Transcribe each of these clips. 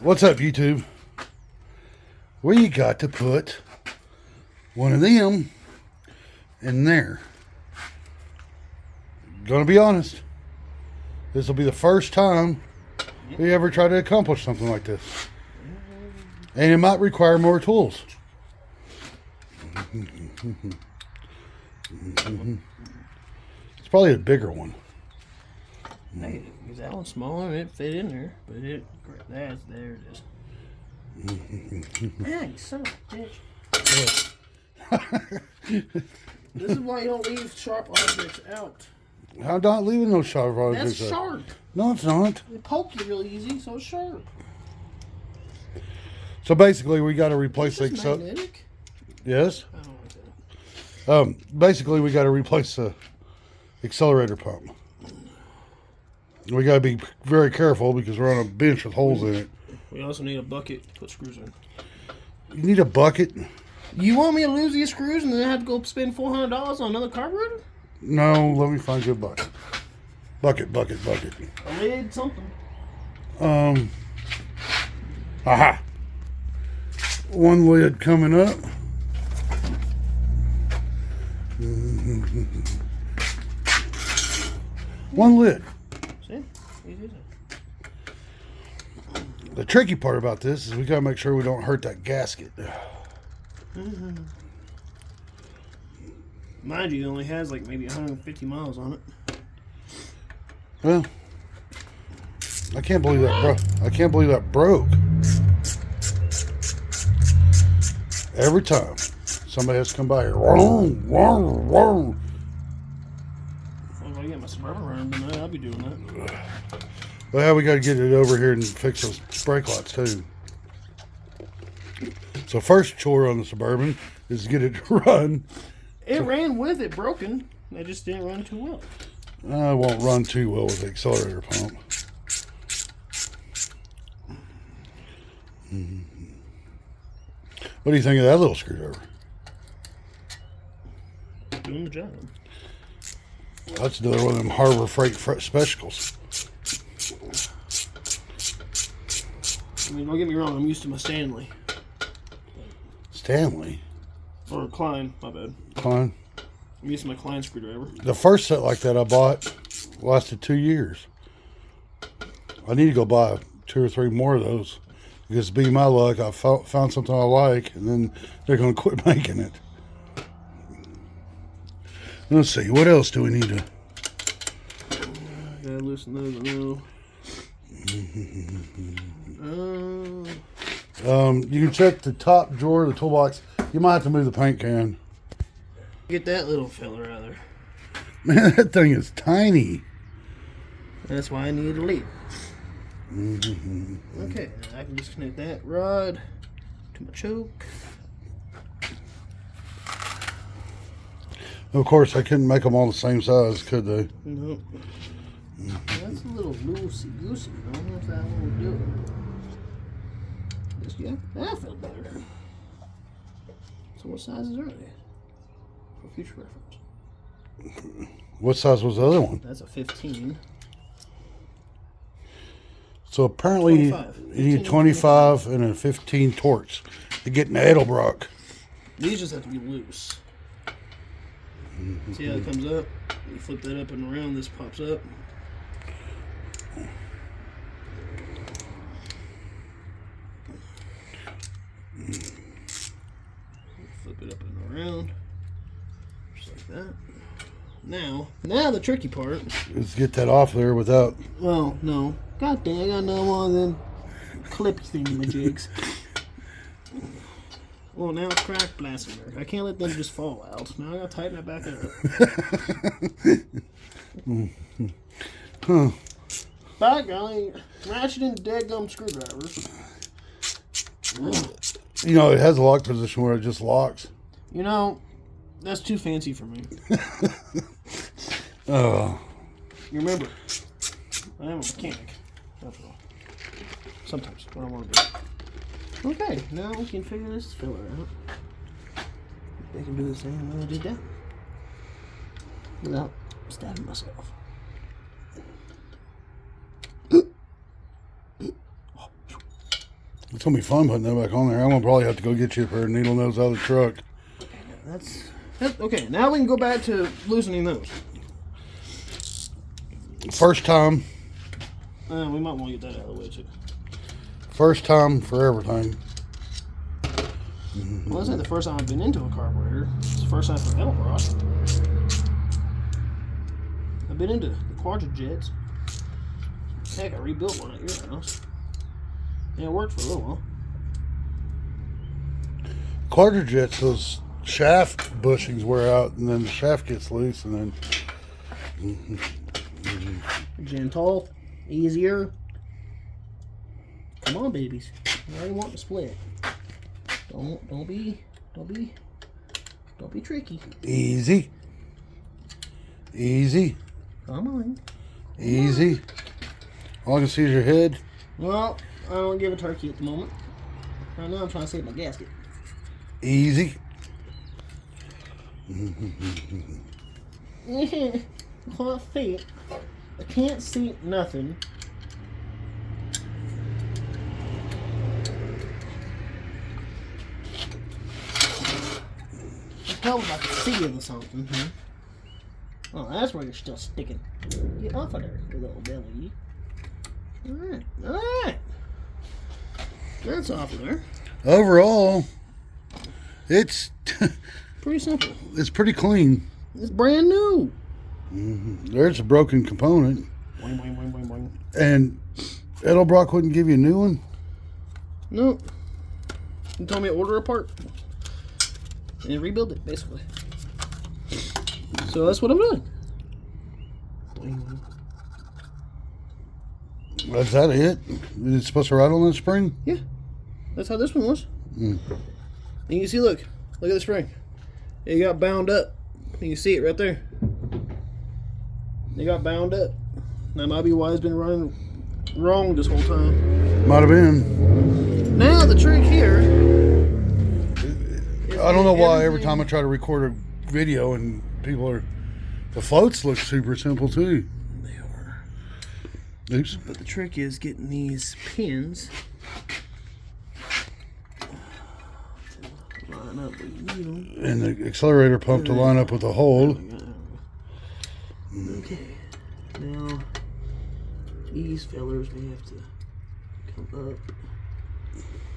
What's up, YouTube? We got to put one of them in there. Gonna be honest, this will be the first time we ever try to accomplish something like this. And it might require more tools. It's probably a bigger one. Negative, because that one's smaller and it fit in there, but there it is. Man, you son of a bitch. This is why you don't leave sharp objects out. I'm not leaving those sharp objects That's out. sharp. No, it's not. It poked you real easy, so it's sharp. So basically, we got to replace the magnetic? Yes. I don't like that. Basically, we got to replace the accelerator pump. We got to be very careful because we're on a bench with holes in it. We also need a bucket to put screws in. You need a bucket? You want me to lose these screws and then have to go spend $400 on another carburetor? No, let me find you a bucket. Bucket. A lid, something. Aha. One lid coming up. One lid. See? Easy. The tricky part about this is we got to make sure we don't hurt that gasket. Mind you, it only has like maybe 150 miles on it. Well, I can't believe that broke. Every time somebody has to come by here. Wrong. Well, if I get my Suburban running tonight, I'll be doing that. Well, we got to get it over here and fix those brake lights too. So first chore on the Suburban is to get it to run. It ran with it broken. It just didn't run too well. I won't run too well with the accelerator pump. What do you think of that little screwdriver? Doing the job. That's another one of them Harbor Freight specials. I mean, don't get me wrong, I'm used to my Stanley. Stanley? Or Klein, my bad. Klein? I'm used to my Klein screwdriver. The first set like that I bought lasted 2 years. I need to go buy 2 or 3 more of those. Because to be my luck, I found something I like, and then they're going to quit making it. Let's see, what else do we need to... Gotta loosen those a little. You can check the top drawer of the toolbox. You might have to move the paint can. Get that little filler out of there. Man, that thing is tiny. That's why I need a lead. Okay, I can disconnect that rod to my choke. Of course, I couldn't make them all the same size, could they? Nope. That's a little loosey-goosey. I don't know if that one would do it. Just, yeah, that felt better. So what sizes are they? For future reference. What size was the other one? That's a 15. So apparently 25. you need 25 and a 15 Torx to get an Edelbrock. These just have to be loose. See how it comes up? You flip that up and around, this pops up. Flip it up and around. Just like that. Now the tricky part Let's get that off there without... Well, no. God dang, I got no more than clippy thingamajigs. Well, now it's cracked plastic. I can't let them just fall out. Now I gotta tighten that back up. By golly, ratcheting dead gum screwdrivers. You know, it has a lock position where it just locks. You know, that's too fancy for me. Oh. You remember, I am a mechanic. That's all. Sometimes, when I want to be. Okay, now we can figure this filler out. They can do the same way I did that. Without stabbing myself. It's gonna be fun putting that back on there. I'm gonna probably have to go get you a pair of needle nose out of the truck. That's okay. Now we can go back to loosening those. First time. We might want to get that out of the way too. First time for everything. Well, that's not the first time I've been into a carburetor. It's the first time for Edelbrock. I've been into the quadrojets. Heck, I rebuilt one at your house. And it worked for a little while. Quadrojets, those shaft bushings wear out, and then the shaft gets loose, and then Gentle, easier. Come on, babies. I already want to split. Don't be tricky. easy. Come on. Easy. All I can see is your head. Well, I don't give a turkey at the moment. Right now I'm trying to save my gasket. Easy. Can't see it. I can't see nothing. Tell if I can see you or something. Oh, that's where you're still sticking. Get off of there, you little belly. Alright. That's off of there. Overall, it's Pretty simple. it's pretty clean. It's brand new. There's a broken component, Boing, boing, boing, boing, boing. and Edelbrock wouldn't give you a new one. No. You told me to order a part and rebuild it, basically. So that's what I'm doing. Boing, boing. Is that it? Is it supposed to ride on that spring? Yeah. That's how this one was. And you can see, look at the spring. It got bound up. You can see it right there. It got bound up. That might be why it's been running wrong this whole time. Might have been. Now the trick here. I don't know why every time I try to record a video and people are, the floats look super simple too. They are. Oops. But the trick is getting these pins to line up where you need them. And the accelerator pump to line up with the hole. Okay. Now these fellers may have to come up.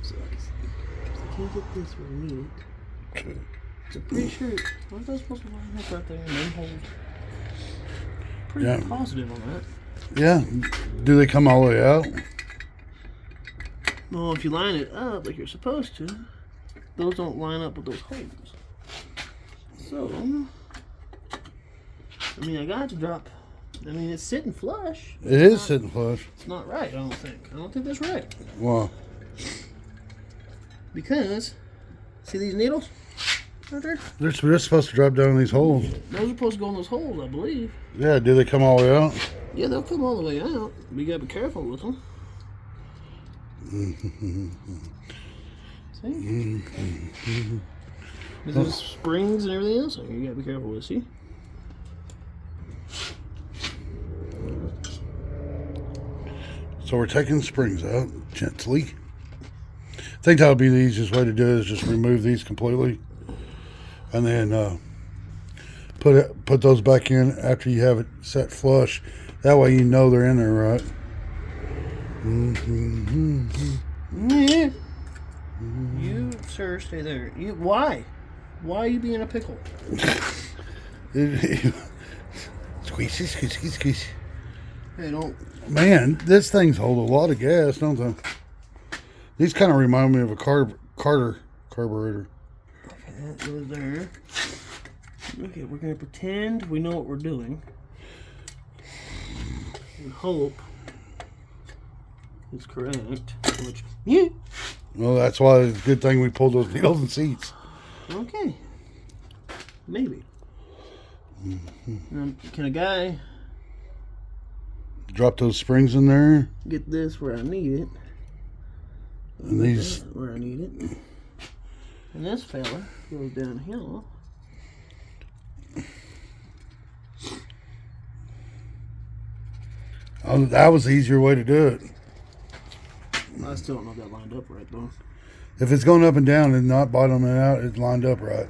So I can't get this where I need it. So I'm pretty sure, aren't those supposed to line up right there in them holes? Pretty positive on that. Yeah. Do they come all the way out? Well, if you line it up like you're supposed to, those don't line up with those holes. So, I mean, I got to drop. I mean, it's sitting flush. It is sitting flush. It's not right, I don't think. I don't think that's right. Wow. Because, see these needles? Right there? They're supposed to drop down these holes. Those are supposed to go in those holes, I believe. Yeah, do they come all the way out? Yeah, they'll come all the way out. But you gotta be careful with them. See? There's springs and everything else. You gotta be careful with. See? So we're taking the springs out gently. I think that would be the easiest way to do it, is just remove these completely. And then put those back in after you have it set flush. That way you know they're in there, right? Yeah. You, sir, stay there. Why? Why are you being a pickle? Squeeze, squeeze, squeeze. Hey, don't. Man, this thing's hold a lot of gas, don't they? These kind of remind me of a carburetor. Okay, that goes there. Okay, we're going to pretend we know what we're doing. And hope it's correct. Which, yeah. Well, that's why it's a good thing we pulled those needles and seats. Okay. Maybe. Can a guy Drop those springs in there. get this where I need it? And these. Where I need it. And this fella goes downhill. Oh, that was the easier way to do it. I still don't know if that lined up right, though. If it's going up and down and not bottoming out, it's lined up right.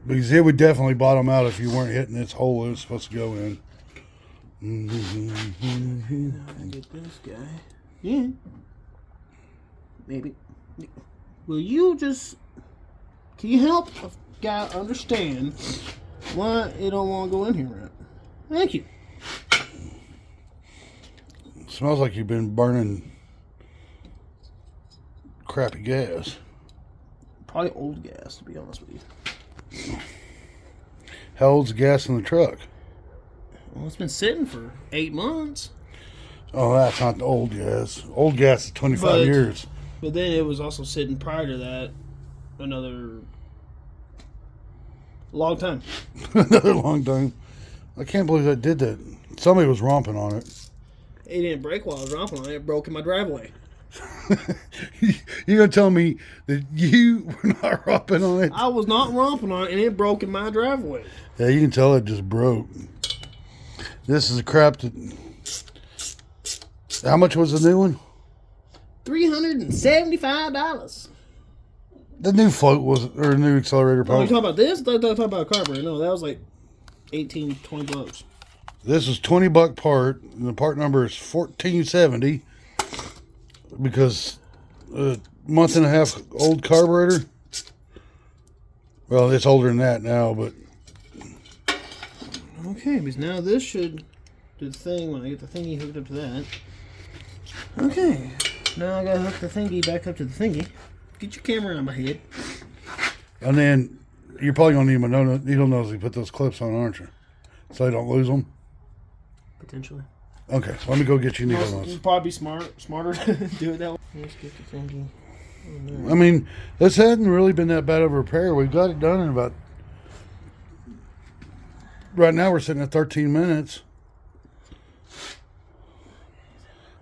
Because it would definitely bottom out if you weren't hitting this hole it was supposed to go in. I get this guy. Yeah. Maybe. Will you just... Can you help a guy understand why it don't want to go in here right? Thank you. Smells like you've been burning crappy gas. Probably old gas, to be honest with you. How old's the gas in the truck? Well, it's been sitting for 8 months. Oh, that's not the old gas. Old gas is 25 years. But then it was also sitting prior to that another long time. Another long time. I can't believe I did that. Somebody was romping on it. It didn't break while I was romping on it. It broke in my driveway. You're going to tell me that you were not romping on it? I was not romping on it, and it broke in my driveway. Yeah, you can tell it just broke. This is a crap that... How much was the new one? $375. The new float was, or new accelerator Oh, pump. you talking about this? I thought you were talking about a carburetor. No, that was like 18, 20 bucks. This is $20 part, and the part number is 1470 because a month and a half old carburetor. Well, it's older than that now, but Okay, because now this should do the thing when I get the thingy hooked up to that. Okay, now I gotta hook the thingy back up to the thingy. Get your camera on my head. and then you're probably gonna need my needle nose to put those clips on, aren't you? So I don't lose them. Potentially. Okay, so let me go get you needle nose. It'd probably be smarter to do it that way. Let's get the thingy. I mean, this hadn't really been that bad of a repair. We've got it done in about... Right now we're sitting at 13 minutes.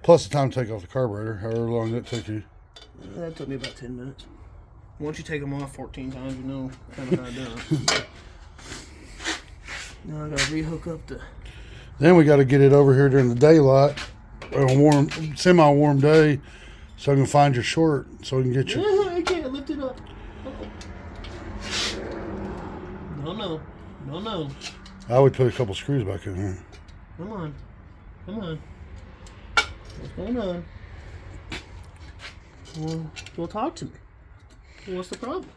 Plus the time to take off the carburetor, however long that took you. That took me about 10 minutes. Once you take them off 14 times, you know kind of how it does. Now I gotta rehook up the... Then we got to get it over here during the daylight, a warm, semi-warm day, so I can find your short, so we can get you. I can't lift it up. No. I would put a couple screws back in here. Come on. What's going on? Well, talk to me. What's the problem?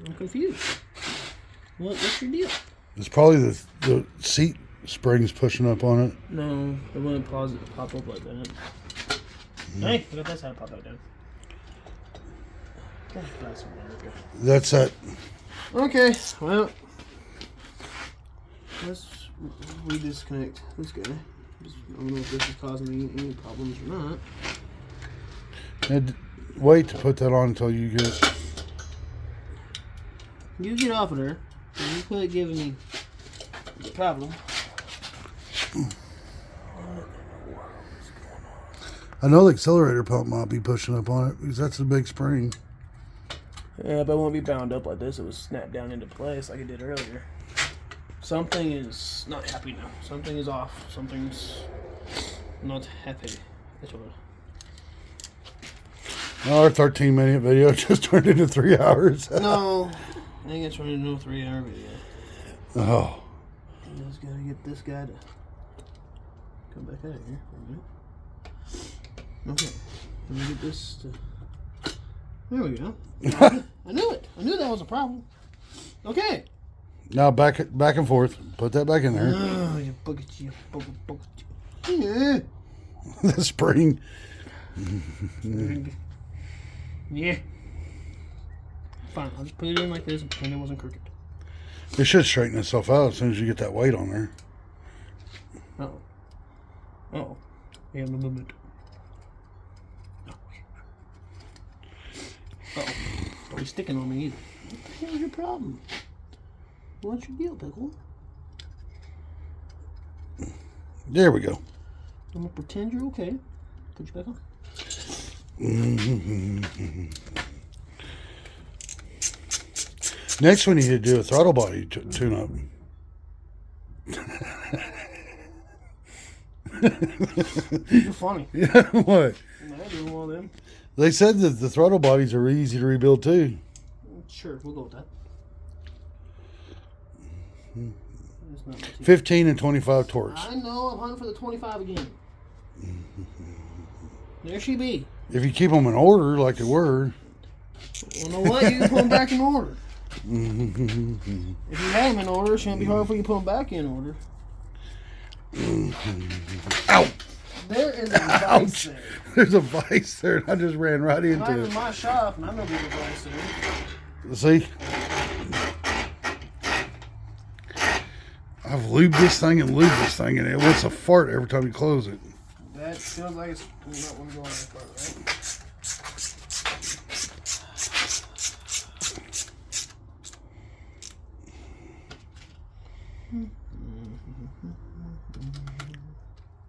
I'm confused. What's your deal? It's probably the seat springs pushing up on it. No, it wouldn't pop up like that. Hey, look at this how to pop that down. That's that. Okay, well, let's redisconnect this guy. I don't know if this is causing me any problems or not. And wait to put that on until you get... You get off of there, and you quit giving me the problem. I know the accelerator pump might be pushing up on it because that's a big spring. Yeah, but it won't be bound up like this. It was snapped down into place like it did earlier. Something is not happy now. Something is off. Something's not happy at all. Our 13-minute video just turned into 3 hours. No, I think it's running no 3-hour video. Oh. I just gotta get this guy to come back out of here for a minute. Okay, let me get this to... There we go. I knew it. I knew that was a problem. Okay. Now back and forth. Put that back in there. Oh, you bucket. Yeah. The spring. Yeah. Fine, I'll just put it in like this and pretend it wasn't crooked. It should straighten itself out as soon as you get that weight on there. Uh-oh. We have no movement. Uh-oh. Don't be sticking on me either. What the hell is your problem? What's your deal, Pickle? There we go. I'm gonna pretend you're okay. Put you back on. Next we need to do a throttle body tune-up. You're funny. Yeah, what? I do one of them. They said that the throttle bodies are easy to rebuild too. Sure, we'll go with that. That's not 15 and 25 torques. I know, I'm hunting for the 25 again. There she be. If you keep them in order like they were. Well, know what? You can put them back in order. If you had them in order, it shouldn't be hard for you to put them back in order. Ow! There is a vice there. There's a vice there, and I just ran right into I'm it. in my shop, and I know there's a vice there. See? I've lubed this thing, and it wants to fart every time you close it. That feels like it's not want to go on that part,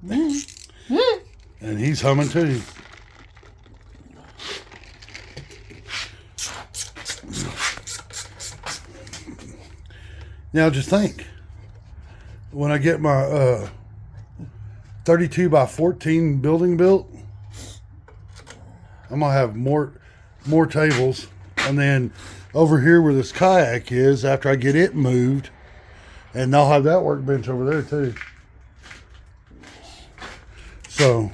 right? And he's humming too. Now just think, when I get my 32 by 14 building built, I'm gonna have more tables, and then over here where this kayak is, after I get it moved, and I'll have that workbench over there too. So,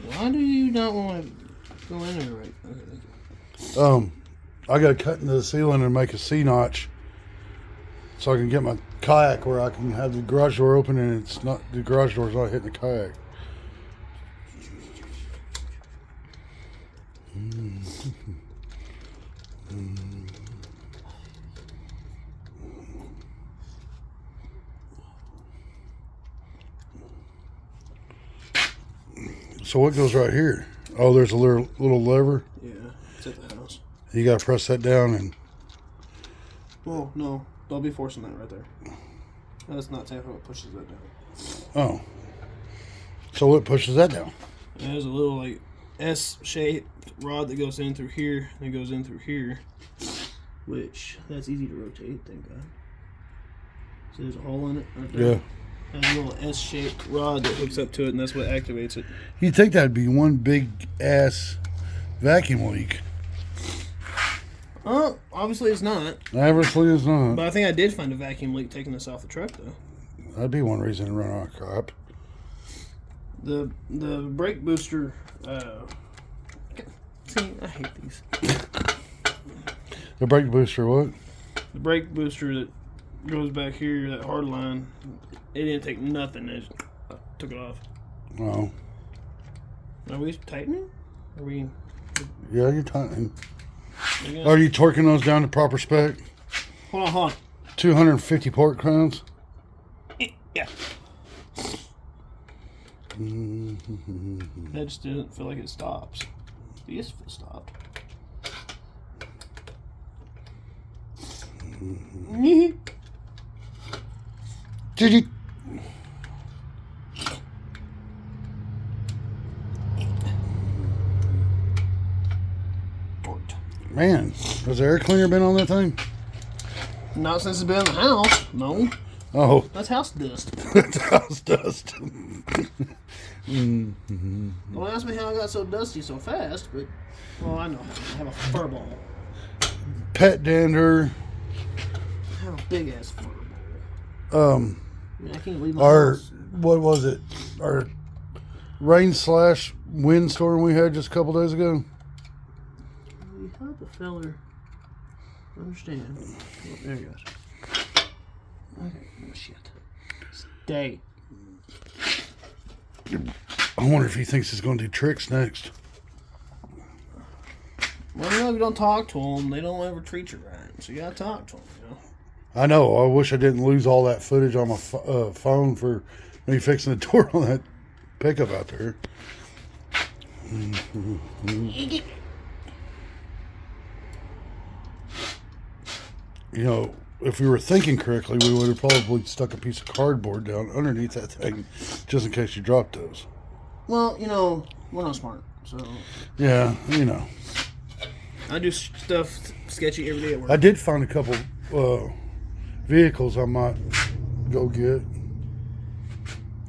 why do you not want to go in there right? Okay. I got to cut into the ceiling and make a C-notch so I can get my kayak where I can have the garage door open and it's not, the garage door's not hitting the kayak. So what goes right here? Oh, there's a little lever. Yeah, it's at the house. You got to press that down and... Well, no, don't be forcing that right there. That's not technically what pushes that down. Oh. So what pushes that down? There's a little, like, S-shaped rod that goes in through here, and it goes in through here, which, that's easy to rotate, thank God. So there's a hole in it right there. Yeah. And a little S-shaped rod that hooks up to it, and that's what activates it. You'd think that'd be one big ass vacuum leak. Obviously it's not. Obviously it's not. But I think I did find a vacuum leak taking this off the truck, though. That'd be one reason to run out of crap. The brake booster. See, I hate these. The brake booster, what? The brake booster that goes back here, that hard line, it didn't take nothing. It just took it off. Oh. Are we tightening? Are we? Yeah, you're tightening. Are you torquing those down to proper spec? Hold on. 250 port crowns? Yeah. That just doesn't feel like it stops. This stopped. Gigi. Man, has the air cleaner been on that thing? Not since it's been in the house. No. Oh. That's house dust. That's house dust. Don't ask me how I got so dusty so fast, but, well, I know how. I have a fur ball. Pet dander. I have a big ass fur ball. I can't leave my house. What was it? Our rain/wind storm we had just a couple days ago? We help a feller understand. Oh, there he goes. Okay, oh, shit. Stay. I wonder if he thinks he's going to do tricks next. Well, you know, if you don't talk to them, they don't ever treat you right. So you gotta talk to them, you know. I know. I wish I didn't lose all that footage on my phone for me fixing the door on that pickup out there. You know, if we were thinking correctly, we would have probably stuck a piece of cardboard down underneath that thing just in case you dropped those. Well, you know, we're not smart, so. Yeah, you know. I do stuff sketchy every day at work. I did find a couple vehicles I might go get.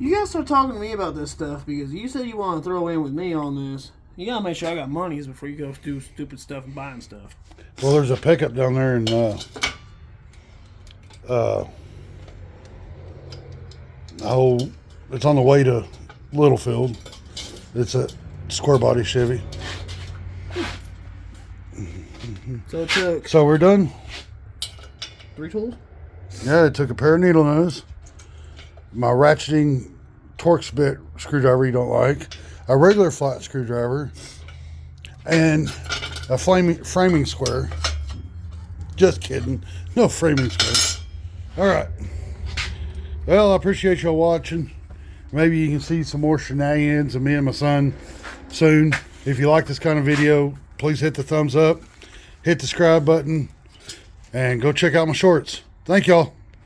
You gotta start talking to me about this stuff because you said you want to throw in with me on this. You gotta make sure I got monies before you go do stupid stuff and buying stuff. Well, there's a pickup down there in it's on the way to Littlefield. It's a square body Chevy. So it took So we're done. 3 tools? Yeah, it took a pair of needle nose, my ratcheting Torx bit screwdriver you don't like, a regular flat screwdriver, and a framing square. Just kidding. No framing square. All right. Well, I appreciate y'all watching. Maybe you can see some more shenanigans of me and my son soon. If you like this kind of video, please hit the thumbs up, hit the subscribe button, and go check out my shorts. Thank y'all.